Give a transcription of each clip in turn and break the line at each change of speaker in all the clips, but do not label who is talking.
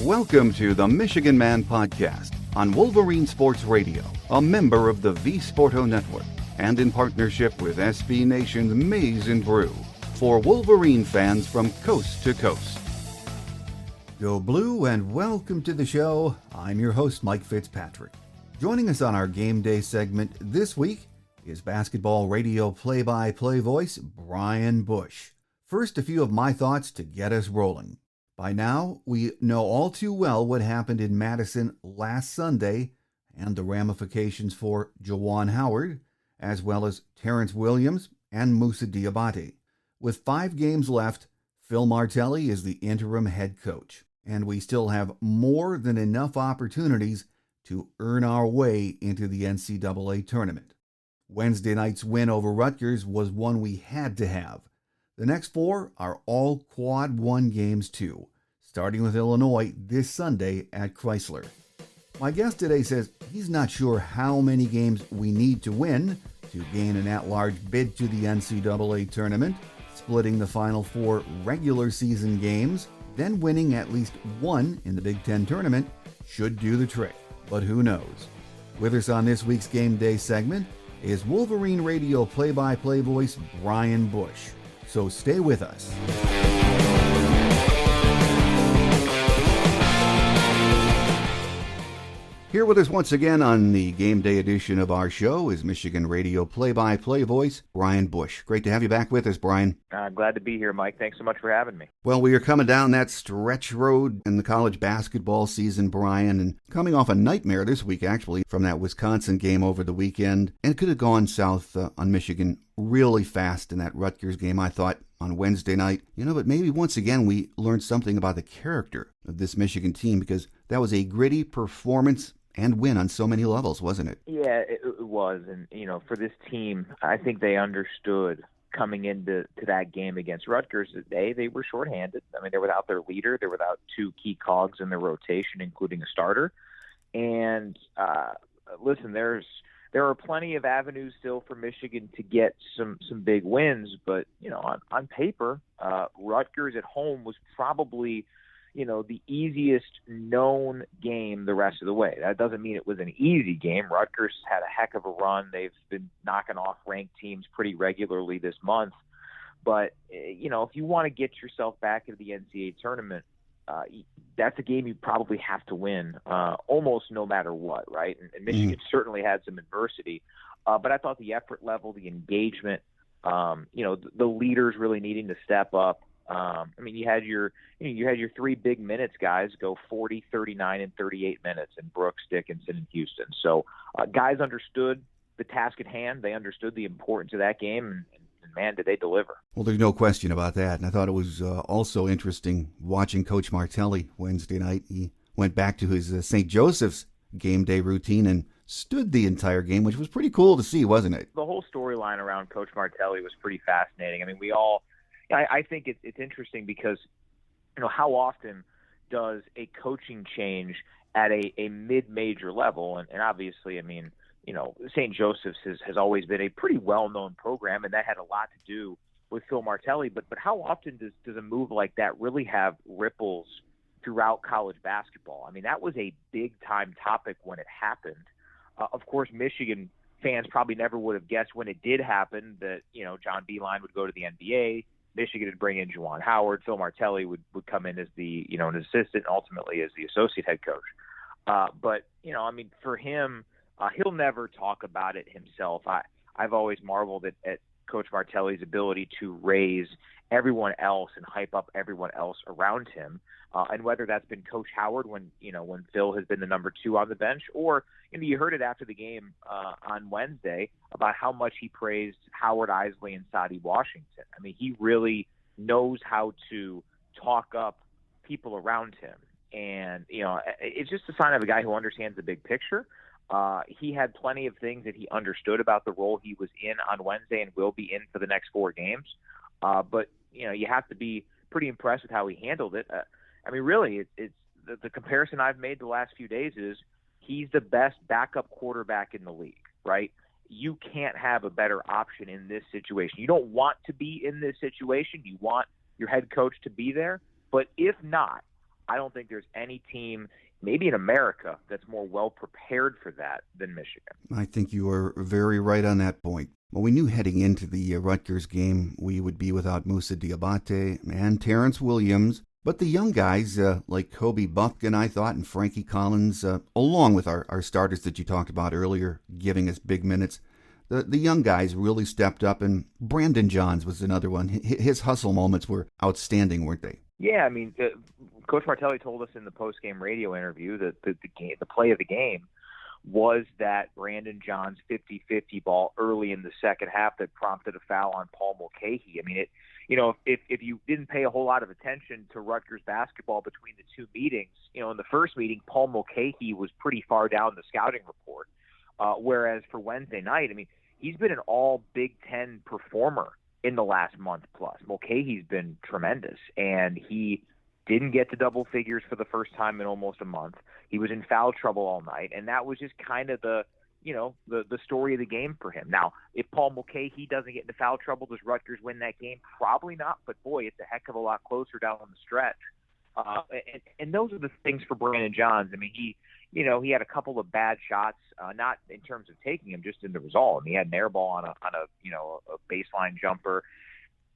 Welcome to the Michigan Man Podcast on Wolverine Sports Radio, a member of the V Sporto Network, and in partnership with SB Nation's Maize and Brew, for Wolverine fans from coast to coast. Go Blue and welcome to the show. I'm your host, Mike Fitzpatrick. Joining us on our game day segment this week is basketball radio play-by-play voice Brian Boesch. First, a few of my thoughts to get us rolling. By now, we know all too well what happened in Madison last Sunday and the ramifications for Juwan Howard, as well as Terrence Williams and Moussa Diabate. With 5 games left, Phil Martelly is the interim head coach, and we still have more than enough opportunities to earn our way into the NCAA Tournament. Wednesday night's win over Rutgers was one we had to have. The next 4 are all quad 1 games too, starting with Illinois this Sunday at Chrysler. My guest today says he's not sure how many games we need to win to gain an at-large bid to the NCAA Tournament. Splitting the final 4 regular season games, then winning at least 1 in the B10 Tournament should do the trick, but who knows? With us on this week's Game Day segment is Wolverine Radio play-by-play voice Brian Boesch. So stay with us. Here with us once again on the Game Day edition of our show is Michigan Radio play-by-play voice Brian Boesch. Great to have you back with us, Brian.
Glad to be here, Mike. Thanks so much for having me.
Well, we are coming down that stretch road in the college basketball season, Brian, and coming off a nightmare this week, actually, from that Wisconsin game over the weekend. And it could have gone south on Michigan really fast in that Rutgers game, I thought, on Wednesday night. But maybe once again we learned something about the character of this Michigan team, because that was a gritty performance and win on so many levels, wasn't it?
Yeah, it was. And, for this team, I think they understood coming into that game against Rutgers that they were shorthanded. I mean, they're without their leader. They're without 2 key cogs in their rotation, including a starter. And listen, there are plenty of avenues still for Michigan to get some big wins. But, on paper, Rutgers at home was probably the easiest known game the rest of the way. That doesn't mean it was an easy game. Rutgers had a heck of a run. They've been knocking off ranked teams pretty regularly this month. But, if you want to get yourself back into the NCAA tournament, that's a game you probably have to win almost no matter what, right? And Michigan certainly had some adversity. But I thought the effort level, the engagement, the leaders really needing to step up. You had your 3 big minutes guys go 40, 39, and 38 minutes in Brooks, Dickinson, and Houston. So guys understood the task at hand. They understood the importance of that game, and man, did they deliver.
Well, there's no question about that. And I thought it was also interesting watching Coach Martelly Wednesday night. He went back to his St. Joseph's game day routine and stood the entire game, which was pretty cool to see, wasn't it?
The whole storyline around Coach Martelly was pretty fascinating. I mean, I think it's interesting because, how often does a coaching change at a mid-major level? And obviously, St. Joseph's has always been a pretty well-known program, and that had a lot to do with Phil Martelly. But how often does a move like that really have ripples throughout college basketball? I mean, that was a big-time topic when it happened. Of course, Michigan fans probably never would have guessed when it did happen that, John Beilein would go to the NBA. Michigan would bring in Juwan Howard. Phil Martelly would come in as the, an assistant, ultimately as the associate head coach. But for him, he'll never talk about it himself. I've always marveled at Coach Martelly's ability to raise everyone else and hype up everyone else around him. And whether that's been Coach Howard when Phil has been the number 2 on the bench, or you heard it after the game on Wednesday about how much he praised Howard Isley and Sadi Washington. I mean, he really knows how to talk up people around him. And, it's just a sign of a guy who understands the big picture. He had plenty of things that he understood about the role he was in on Wednesday and will be in for the next 4 games. But, you have to be pretty impressed with how he handled it. Really, it's the comparison I've made the last few days is he's the best backup quarterback in the league, right? You can't have a better option in this situation. You don't want to be in this situation. You want your head coach to be there. But if not, I don't think there's any team, maybe in America, that's more well prepared for that than Michigan.
I think you are very right on that point. Well, we knew heading into the Rutgers game we would be without Moussa Diabate and Terrence Williams, but the young guys like Kobe Buffkin, I thought, and Frankie Collins, along with our starters that you talked about earlier, giving us big minutes, the young guys really stepped up, and Brandon Johns was another one. His hustle moments were outstanding, weren't they?
Yeah, I mean, Coach Martelly told us in the post-game radio interview that the play of the game was that Brandon Johns 50-50 ball early in the second half that prompted a foul on Paul Mulcahy. I mean, if you didn't pay a whole lot of attention to Rutgers basketball between the two meetings, in the first meeting, Paul Mulcahy was pretty far down the scouting report, whereas for Wednesday night, I mean, he's been an all Big Ten performer in the last month plus. Mulcahy's been tremendous, and he didn't get to double figures for the first time in almost a month. He was in foul trouble all night, and that was just kind of the story of the game for him. Now, if Paul Mulcahy doesn't get into foul trouble, does Rutgers win that game? Probably not, but boy, it's a heck of a lot closer down the stretch. And those are the things for Brandon Johns. I mean, he had a couple of bad shots, not in terms of taking them, just in the result. I mean, he had an air ball on a baseline jumper.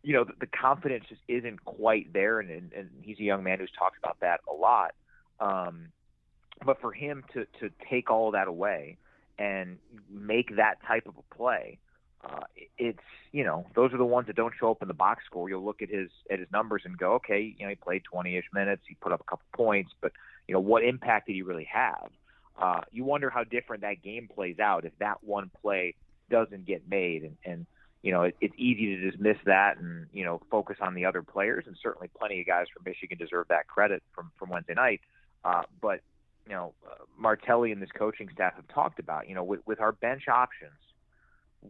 The confidence just isn't quite there, and he's a young man who's talked about that a lot. But for him to take all of that away and make that type of a play, it's those are the ones that don't show up in the box score. You'll look at his numbers and go, okay, he played 20-ish minutes, he put up a couple points, but what impact did he really have? You wonder how different that game plays out if that one play doesn't get made, and it's easy to dismiss that and focus on the other players, and certainly plenty of guys from Michigan deserve that credit from Wednesday night. But Martelly and this coaching staff have talked about with our bench options,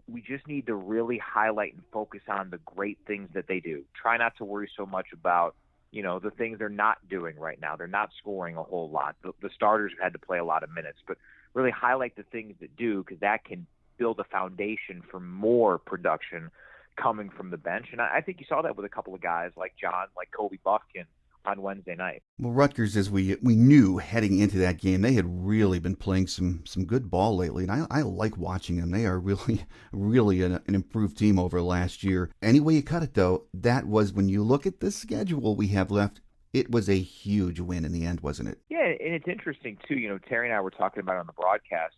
we just need to really highlight and focus on the great things that they do. Try not to worry so much about the things they're not doing right now. They're not scoring a whole lot. The starters have had to play a lot of minutes, but really highlight the things that do, because that can build a foundation for more production coming from the bench. And I think you saw that with a couple of guys like John, like Kobe Buffkin on Wednesday night.
Well, Rutgers, as we knew heading into that game, they had really been playing some good ball lately, and I like watching them. They are really an improved team over last year. Any way you cut it, though, that was, when you look at the schedule we have left, it was a huge win in the end, wasn't it?
Yeah, and it's interesting, too. Terry and I were talking about it on the broadcast,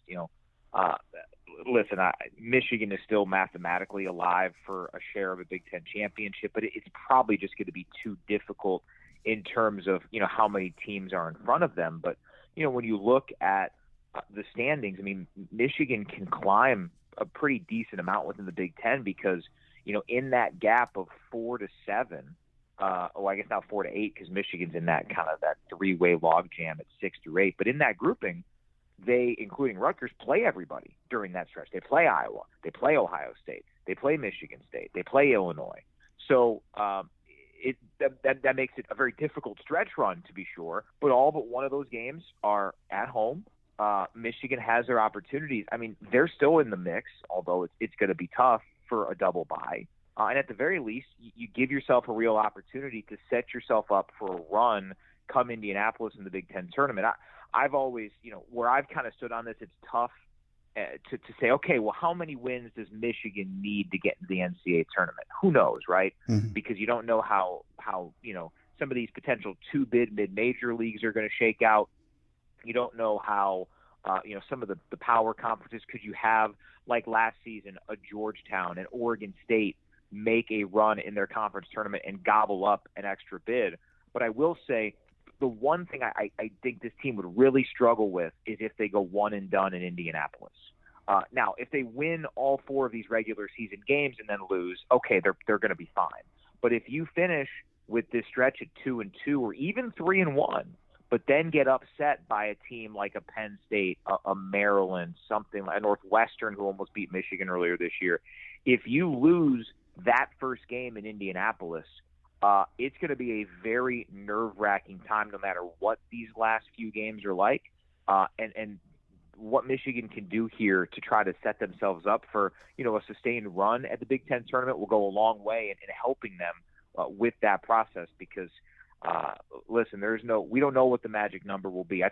listen, Michigan is still mathematically alive for a share of a Big Ten championship, but it's probably just going to be too difficult in terms of, how many teams are in front of them. But, when you look at the standings, I mean, Michigan can climb a pretty decent amount within the Big Ten because, in that gap of 4 to 7, I guess now 4 to 8, because Michigan's in that kind of that three-way logjam at 6 through 8. But in that grouping, they, including Rutgers, play everybody during that stretch. They play Iowa, they play Ohio State, they play Michigan State, they play Illinois. So that makes it a very difficult stretch run, to be sure. But all but one of those games are at home. Michigan has their opportunities. I mean, they're still in the mix, although it's going to be tough for a double bye. And at the very least, you give yourself a real opportunity to set yourself up for a run come Indianapolis in the Big Ten tournament. I've always, where I've kind of stood on this, it's tough to say, okay, well, how many wins does Michigan need to get into the NCAA tournament? Who knows, right? Mm-hmm. Because you don't know how some of these potential two-bid mid-major leagues are going to shake out. You don't know how some of the power conferences, could you have, like last season, a Georgetown and Oregon State make a run in their conference tournament and gobble up an extra bid. But I will say, the one thing I think this team would really struggle with is if they go one and done in Indianapolis. Now, if they win all 4 of these regular season games and then lose, okay, they're going to be fine. But if you finish with this stretch at 2-2 or even 3-1, but then get upset by a team like a Penn State, a Maryland, something like a Northwestern who almost beat Michigan earlier this year, if you lose that first game in Indianapolis, it's going to be a very nerve-wracking time no matter what these last few games are like. And what Michigan can do here to try to set themselves up for, a sustained run at the Big Ten tournament will go a long way in helping them with that process, because Listen, we don't know what the magic number will be.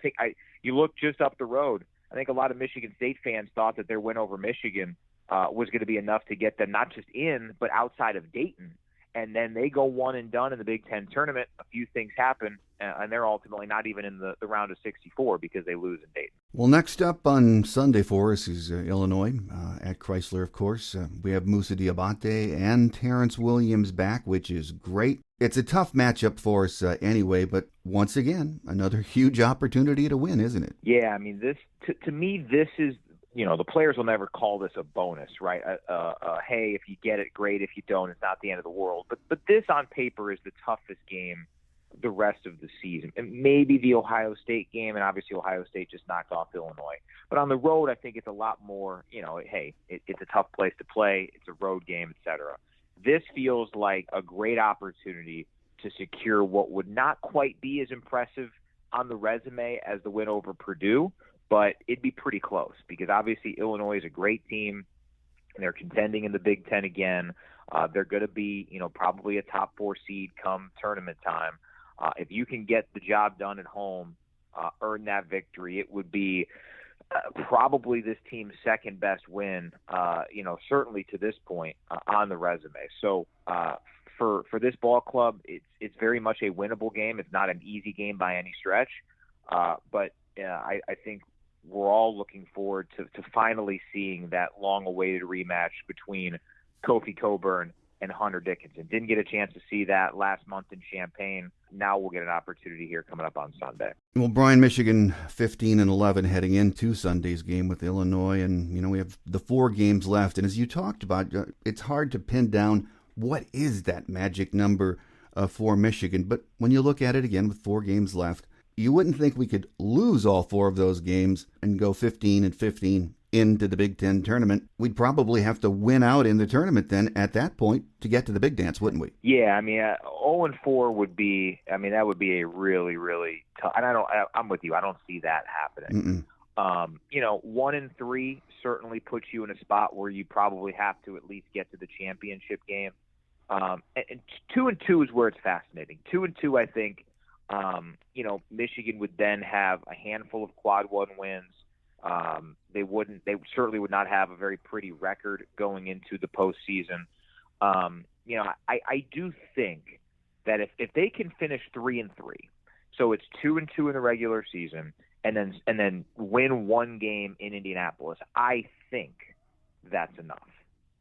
You look just up the road. I think a lot of Michigan State fans thought that their win over Michigan was going to be enough to get them not just in, but outside of Dayton. And then they go one and done in the Big Ten tournament. A few things happen, and they're ultimately not even in the round of 64 because they lose in Dayton.
Well, next up on Sunday for us is Illinois at Chrysler, of course. We have Moussa Diabate and Terrence Williams back, which is great. It's a tough matchup for us anyway, but once again, another huge opportunity to win, isn't it?
Yeah, I mean, to me, this is, the players will never call this a bonus, right? Hey, if you get it, great. If you don't, it's not the end of the world. But this on paper is the toughest game the rest of the season. And maybe the Ohio State game, and obviously Ohio State just knocked off Illinois. But on the road, I think it's a lot more, hey, it's a tough place to play. It's a road game, et cetera. This feels like a great opportunity to secure what would not quite be as impressive on the resume as the win over Purdue, but it'd be pretty close because obviously Illinois is a great team and they're contending in the Big Ten again. They're going to be, probably a top 4 seed come tournament time. If you can get the job done at home, earn that victory, it would be probably this team's second best win, certainly to this point on the resume. So for this ball club, it's very much a winnable game. It's not an easy game by any stretch, but I think we're all looking forward to finally seeing that long-awaited rematch between Kofi Coburn and Hunter Dickinson. Didn't get a chance to see that last month in Champaign. Now we'll get an opportunity here coming up on Sunday.
Well, Brian, Michigan 15-11 heading into Sunday's game with Illinois, and we have the 4 games left. And as you talked about, it's hard to pin down what is that magic number for Michigan. But when you look at it again with 4 games left, you wouldn't think we could lose all 4 of those games and go 15-15 into the Big Ten tournament. We'd probably have to win out in the tournament then at that point to get to the big dance, wouldn't we?
Yeah, I mean, 0-4 would be, that would be a really, really tough, and I'm with you. I don't see that happening. 1-3 certainly puts you in a spot where you probably have to at least get to the championship game. And 2-2 is where it's fascinating. 2-2, I think, Michigan would then have a handful of quad 1 wins. They certainly would not have a very pretty record going into the postseason. I do think that if they can finish 3-3, so it's 2-2 in the regular season, and then win 1 game in Indianapolis, I think that's enough.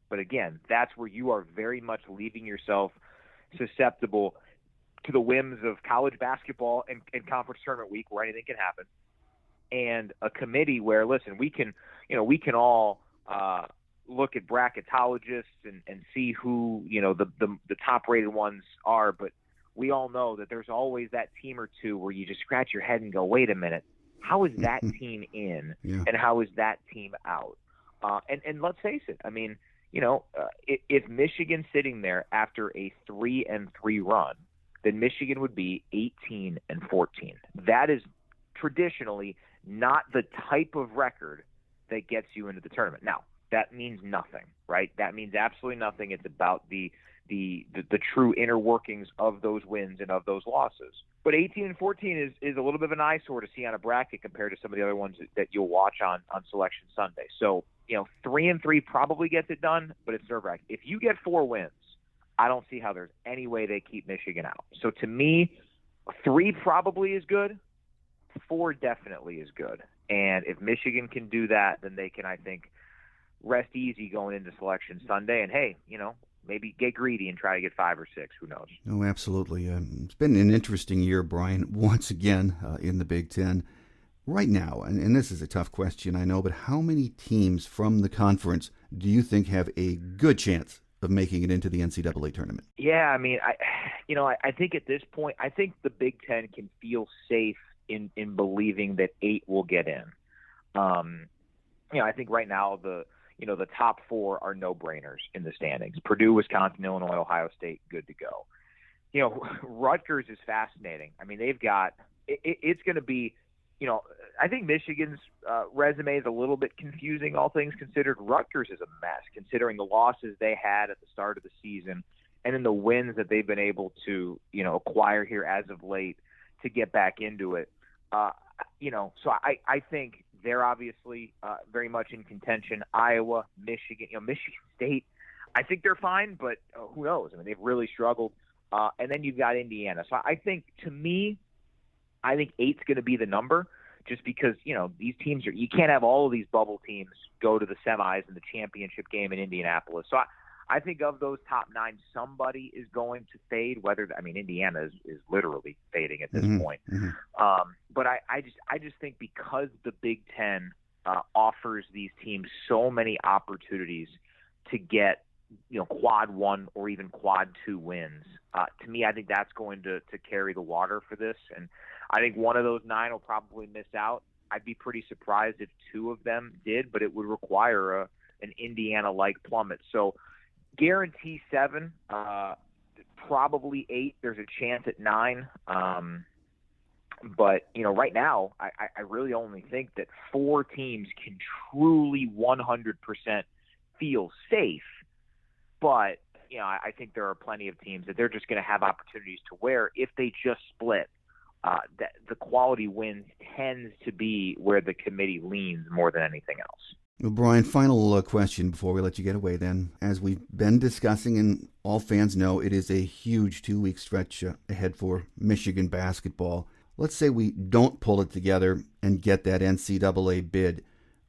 But again, that's where you are very much leaving yourself susceptible to the whims of college basketball and conference tournament week, where anything can happen, and a committee where, listen, we can all look at bracketologists and see who the top rated ones are, but we all know that there's always that team or two where you just scratch your head and go, wait a minute, how is that team in and how is that team out? And let's face it, I mean, if Michigan's sitting there after a 3-3 run, then Michigan would be 18-14. That is traditionally not the type of record that gets you into the tournament. Now, that means nothing, right? That means absolutely nothing. It's about the true inner workings of those wins and of those losses. But 18-14 is a little bit of an eyesore to see on a bracket compared to some of the other ones that you'll watch on Selection Sunday. So, 3-3 probably gets it done, but it's nerve-wracking. If you get 4 wins, I don't see how there's any way they keep Michigan out. So to me, 3 probably is good. 4 definitely is good. And if Michigan can do that, then they can, I think, rest easy going into Selection Sunday. And, hey, maybe get greedy and try to get 5 or 6. Who knows?
Oh, absolutely. It's been an interesting year, Brian, once again in the Big Ten. Right now, and this is a tough question, I know, but how many teams from the conference do you think have a good chance of making it into the NCAA tournament?
Yeah, I mean, I think at this point, I think the Big Ten can feel safe in believing that 8 will get in. I think right now the top 4 are no-brainers in the standings. Purdue, Wisconsin, Illinois, Ohio State, good to go. Rutgers is fascinating. I mean, they've got it's going to be, I think Michigan's resume is a little bit confusing, all things considered. Rutgers is a mess, considering the losses they had at the start of the season and then the wins that they've been able to, acquire here as of late to get back into it. So I think they're obviously very much in contention. Iowa, Michigan, Michigan State, I think they're fine, but who knows? I mean, they've really struggled. And then you've got Indiana. So I think, to me, I think 8's going to be the number, just because, these teams you can't have all of these bubble teams go to the semis and the championship game in Indianapolis. So I think of those top 9, somebody is going to fade. Indiana is literally fading at this point. But I just think because the Big Ten offers these teams so many opportunities to get quad 1 or even quad 2 wins. To me, I think that's going to carry the water for this. And I think one of those 9 will probably miss out. I'd be pretty surprised if 2 of them did, but it would require an Indiana-like plummet. So guarantee 7, probably 8. There's a chance at 9. But, right now, I really only think that 4 teams can truly 100% feel safe. But, I think there are plenty of teams that they're just going to have opportunities to where if they just split, the quality wins tends to be where the committee leans more than anything else.
Well, Brian, final question before we let you get away then. As we've been discussing, and all fans know, it is a huge 2-week stretch ahead for Michigan basketball. Let's say we don't pull it together and get that NCAA bid.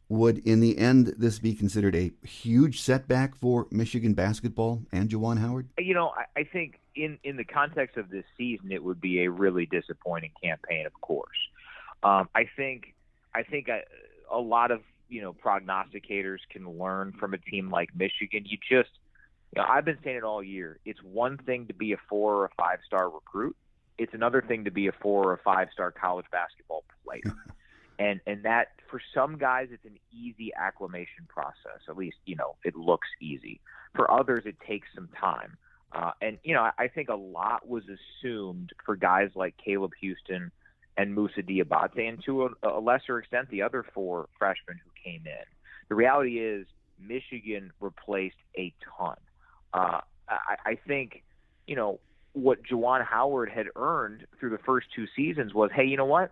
Would, in the end, this be considered a huge setback for Michigan basketball and Juwan Howard?
I think in the context of this season, it would be a really disappointing campaign, of course. I think a lot of, prognosticators can learn from a team like Michigan. I've been saying it all year. It's one thing to be a 4 or a 5-star recruit. It's another thing to be a 4 or a 5-star college basketball player. And that, for some guys, it's an easy acclimation process. At least, it looks easy. For others, it takes some time. I think a lot was assumed for guys like Caleb Houston and Moussa Diabate, and to a lesser extent, the other 4 freshmen who came in. The reality is Michigan replaced a ton. I think, what Juwan Howard had earned through the first 2 seasons was, hey, you know what?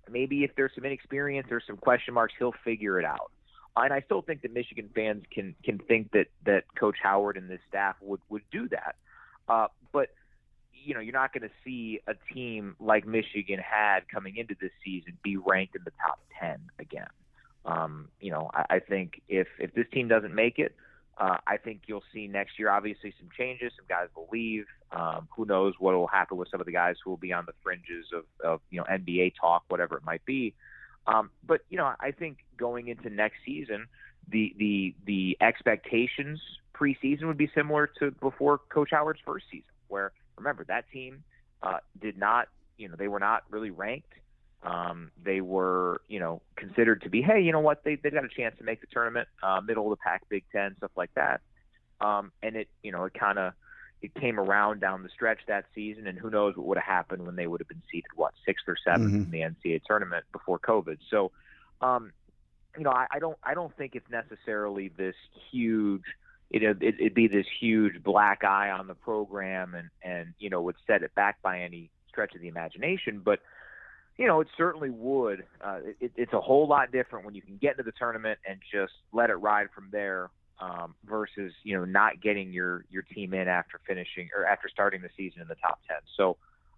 Maybe if there's some inexperience or some question marks, he'll figure it out. And I still think that Michigan fans can think that Coach Howard and this staff would do that. But, you're not going to see a team like Michigan had coming into this season be ranked in the top 10 again. I think if this team doesn't make it, I think you'll see next year, obviously, some changes. Some guys will leave. Who knows what will happen with some of the guys who will be on the fringes of NBA talk, whatever it might be. But I think going into next season, the expectations preseason would be similar to before Coach Howard's first season, where, remember, that team did not, they were not really ranked. They were, considered to be, hey, you know what, they've got a chance to make the tournament, middle of the pack, Big Ten, stuff like that. And it came around down the stretch that season, and who knows what would have happened when they would have been seeded, 6th or 7th in the NCAA tournament before COVID. So, I don't think it's necessarily this huge, it'd be this huge black eye on the program and would set it back by any stretch of the imagination. But, it certainly would. It's a whole lot different when you can get into the tournament and just let it ride from there, versus, not getting your team in after starting the season in the top 10. So,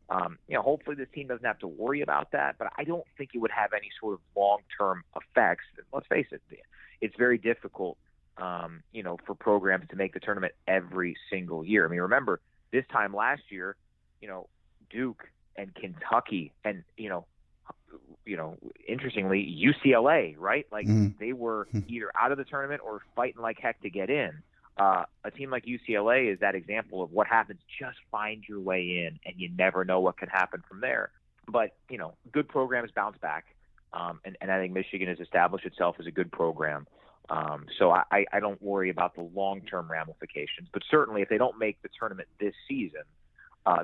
hopefully this team doesn't have to worry about that, but I don't think it would have any sort of long-term effects. Let's face it, it's very difficult, for programs to make the tournament every single year. I mean, remember this time last year, Duke and Kentucky and, interestingly, UCLA, right? Like they were either out of the tournament or fighting like heck to get in. A team like UCLA is that example of what happens. Just find your way in, and you never know what can happen from there. But, good programs bounce back. And I think Michigan has established itself as a good program. So I don't worry about the long-term ramifications. But certainly if they don't make the tournament this season,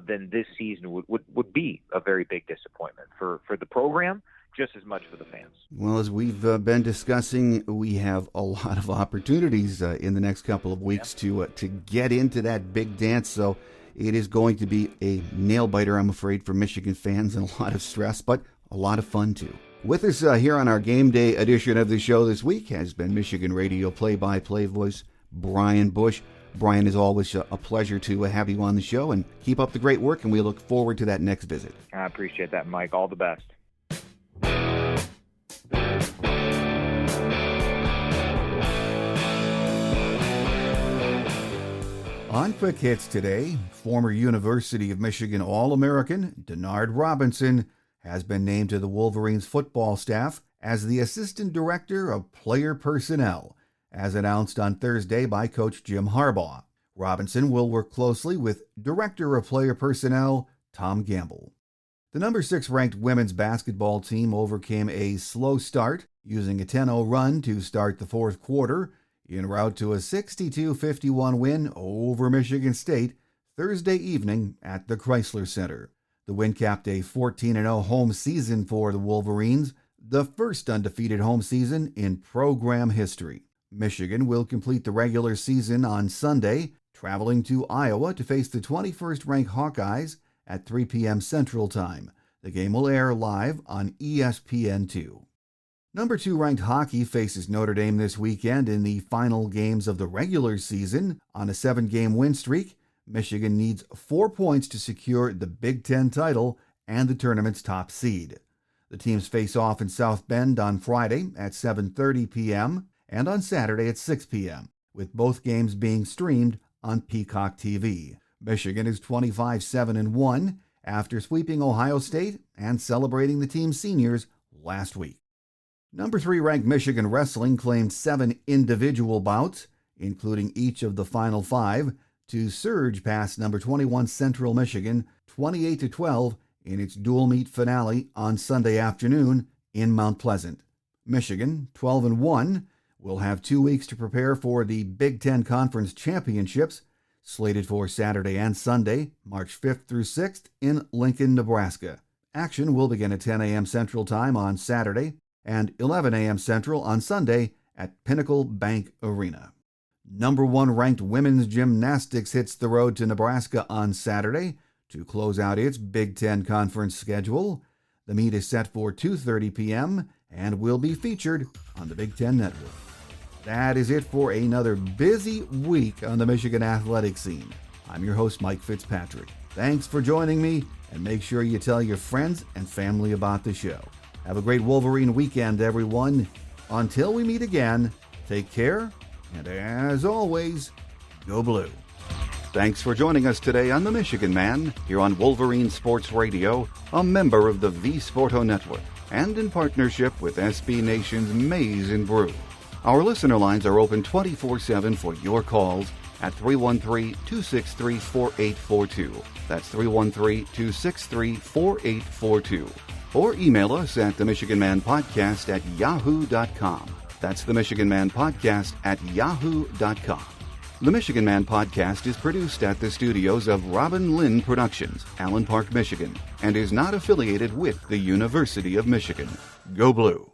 then this season would be a very big disappointment for the program, just as much for the fans.
Well, as we've been discussing, we have a lot of opportunities in the next couple of weeks to get into that big dance. So it is going to be a nail-biter, I'm afraid, for Michigan fans, and a lot of stress, but a lot of fun, too. With us here on our game day edition of the show this week has been Michigan radio play-by-play voice Brian Boesch. Brian, as always, a pleasure to have you on the show, and keep up the great work, and we look forward to that next visit.
I appreciate that, Mike. All the best.
On Quick Hits today, former University of Michigan All-American Denard Robinson has been named to the Wolverines football staff as the Assistant Director of Player Personnel, as announced on Thursday by Coach Jim Harbaugh. Robinson will work closely with Director of Player Personnel Tom Gamble. The number 6 ranked women's basketball team overcame a slow start, using a 10-0 run to start the fourth quarter, en route to a 62-51 win over Michigan State Thursday evening at the Chrysler Center. The win capped a 14-0 home season for the Wolverines, the first undefeated home season in program history. Michigan will complete the regular season on Sunday, traveling to Iowa to face the 21st-ranked Hawkeyes at 3 p.m. Central Time. The game will air live on ESPN2. Number 2 ranked hockey faces Notre Dame this weekend in the final games of the regular season. On a 7-game win streak, Michigan needs 4 points to secure the Big Ten title and the tournament's top seed. The teams face off in South Bend on Friday at 7:30 p.m. and on Saturday at 6 p.m., with both games being streamed on Peacock TV. Michigan is 25-7-1 after sweeping Ohio State and celebrating the team's seniors last week. Number 3 ranked Michigan wrestling claimed 7 individual bouts, including each of the final 5, to surge past number 21 Central Michigan 28-12 in its dual meet finale on Sunday afternoon in Mount Pleasant. Michigan, 12-1, will have 2 weeks to prepare for the Big Ten Conference Championships, slated for Saturday and Sunday, March 5th through 6th in Lincoln, Nebraska. Action will begin at 10 a.m. Central Time on Saturday and 11 a.m. Central on Sunday at Pinnacle Bank Arena. Number 1 ranked women's gymnastics hits the road to Nebraska on Saturday to close out its Big Ten Conference schedule. The meet is set for 2:30 p.m. and will be featured on the Big Ten Network. That is it for another busy week on the Michigan athletic scene. I'm your host, Mike Fitzpatrick. Thanks for joining me, and make sure you tell your friends and family about the show. Have a great Wolverine weekend, everyone. Until we meet again, take care, and as always, go blue. Thanks for joining us today on The Michigan Man, here on Wolverine Sports Radio, a member of the V Sporto Network, and in partnership with SB Nation's Maize and Brew. Our listener lines are open 24/7 for your calls at 313-263-4842. That's 313-263-4842. Or email us at themichiganmanpodcast@yahoo.com. That's themichiganmanpodcast@yahoo.com. The Michigan Man Podcast is produced at the studios of Robin Lynn Productions, Allen Park, Michigan, and is not affiliated with the University of Michigan. Go Blue!